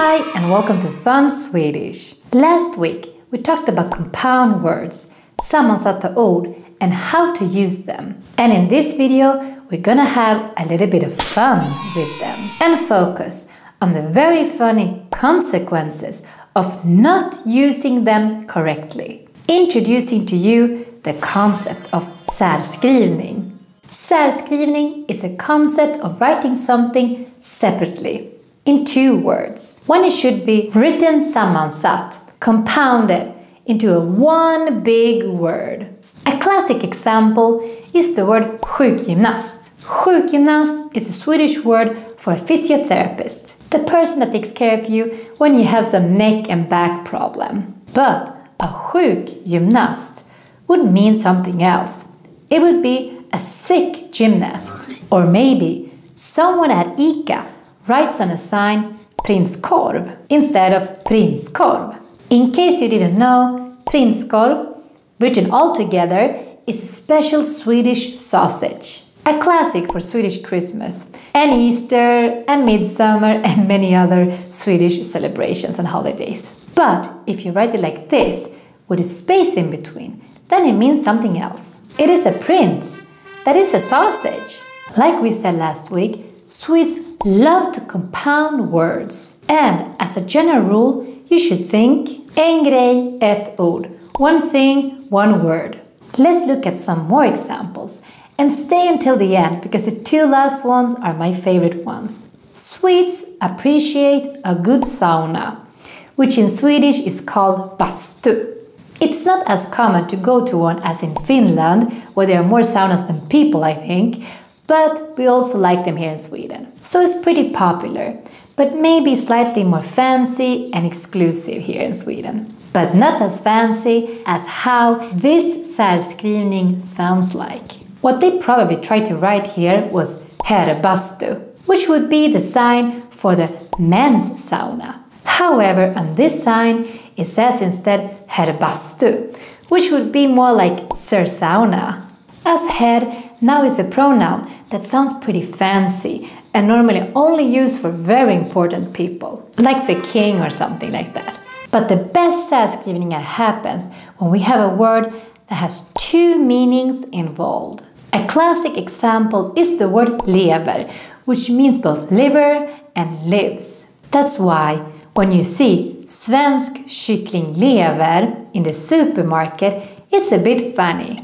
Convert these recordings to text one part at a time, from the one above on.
Hi and welcome to Fun Swedish. Last week we talked about compound words, sammansata ord, and how to use them. And in this video we're gonna have a little bit of fun with them and focus on the very funny consequences of not using them correctly. Introducing to you the concept of särskrivning. Särskrivning is a concept of writing something separately in two words, when it should be written sammansat, compounded into a one big word. A classic example is the word sjukgymnast. Sjukgymnast is a Swedish word for a physiotherapist, the person that takes care of you when you have some neck and back problem. But a sjukgymnast would mean something else. It would be a sick gymnast, or maybe someone at ICA writes on a sign prinskorv instead of prinskorv. In case you didn't know, prinskorv, written all together, is a special Swedish sausage. A classic for Swedish Christmas and Easter and Midsummer and many other Swedish celebrations and holidays. But if you write it like this, with a space in between, then it means something else. It is a prins. That is a sausage. Like we said last week, Swedes love to compound words. And as a general rule, you should think en grej, ett ord. One thing, one word. Let's look at some more examples. And stay until the end, because the two last ones are my favorite ones. Swedes appreciate a good sauna, which in Swedish is called bastu. It's not as common to go to one as in Finland, where there are more saunas than people, I think, but we also like them here in Sweden. So it's pretty popular, but maybe slightly more fancy and exclusive here in Sweden. But not as fancy as how this särskrivning sounds like. What they probably tried to write here was Herr Bastu, which would be the sign for the men's sauna. However, on this sign, it says instead Herr Bastu, which would be more like Sir Sauna. As Herr now is a pronoun that sounds pretty fancy and normally only used for very important people, like the king or something like that. But the best särskrivningar happens when we have a word that has two meanings involved. A classic example is the word lever, which means both liver and lives. That's why when you see Svensk kycklinglever in the supermarket, it's a bit funny.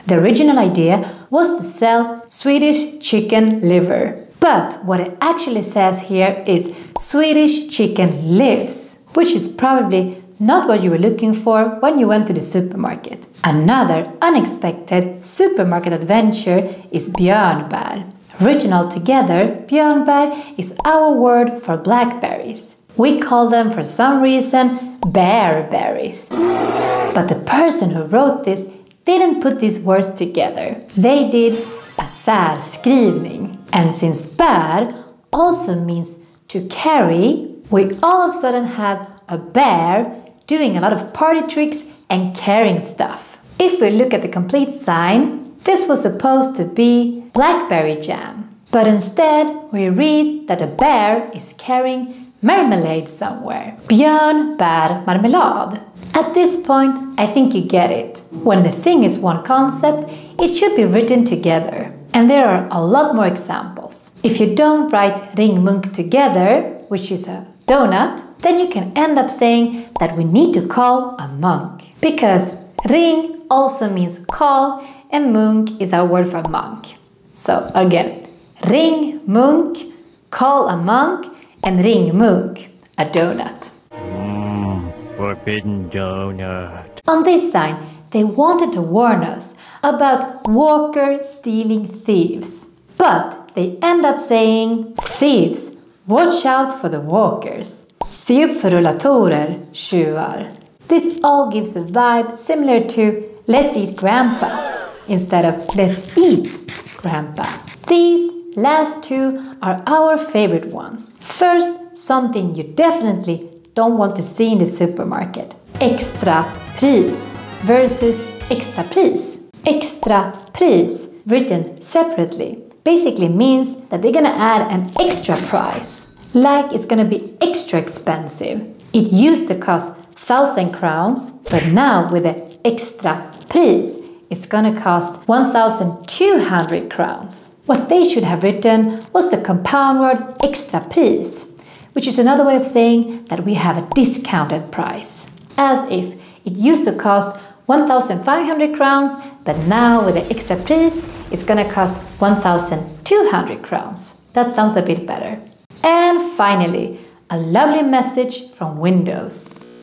The original idea was to sell Swedish chicken liver. But what it actually says here is Swedish chicken lives, which is probably not what you were looking for when you went to the supermarket. Another unexpected supermarket adventure is björnbär. Written all together, björnbär is our word for blackberries. We call them for some reason bear berries. But the person who wrote this didn't put these words together. They did a särskrivning. And since bär also means to carry, we all of a sudden have a bear doing a lot of party tricks and carrying stuff. If we look at the complete sign, this was supposed to be blackberry jam. But instead, we read that a bear is carrying marmalade somewhere. Björnbärmarmelad. At this point, I think you get it. When the thing is one concept, it should be written together. And there are a lot more examples. If you don't write ringmunk together, which is a donut, then you can end up saying that we need to call a monk. Because ring also means call and munk is our word for monk. So again, ring munk, call a monk, and ring munk, a donut. Forbidden donut. On this sign, they wanted to warn us about walker stealing thieves. But they end up saying, thieves, watch out for the walkers. Se upp för rullatorer, tjuvar. This all gives a vibe similar to let's eat grandpa instead of let's eat grandpa. These last two are our favorite ones. First, something you definitely don't want to see in the supermarket. Extrapris versus Extrapris. Extrapris, written separately, basically means that they're gonna add an extra price. like it's gonna be extra expensive. It used to cost 1,000 crowns, but now with the Extrapris, it's gonna cost 1,200 crowns. What they should have written was the compound word Extrapris, which is another way of saying that we have a discounted price. As if it used to cost 1,500 crowns, but now with the Extrapris, it's gonna cost 1,200 crowns. That sounds a bit better. And finally, a lovely message from Windows.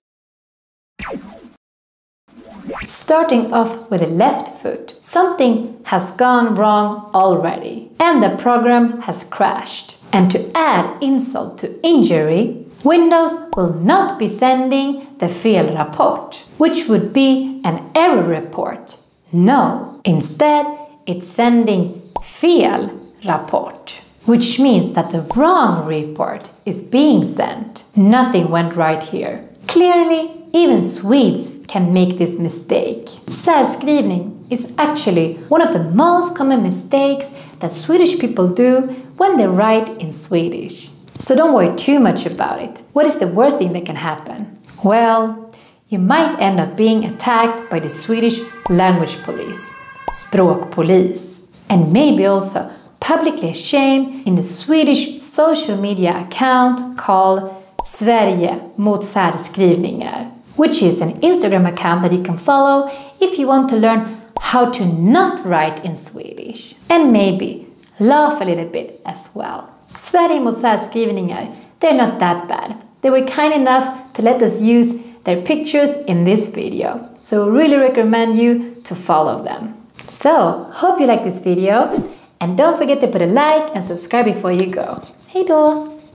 Starting off with the left foot, something has gone wrong already, and the program has crashed. And to add insult to injury, Windows will not be sending the felrapport, which would be an error report. No, instead it's sending felrapport, which means that the wrong report is being sent. Nothing went right here. Clearly, even Swedes can make this mistake. Särskrivning is actually one of the most common mistakes that Swedish people do when they write in Swedish. So don't worry too much about it. What is the worst thing that can happen? Well, you might end up being attacked by the Swedish language police, språkpolis, and maybe also publicly shamed in the Swedish social media account called Sverige mot Särskrivningar, which is an Instagram account that you can follow if you want to learn how to not write in Swedish, and maybe laugh a little bit as well. Sverige mot Särskrivningar, they're not that bad. They were kind enough to let us use their pictures in this video, so really recommend you to follow them. So, hope you like this video, and don't forget to put a like and subscribe before you go. Hej då!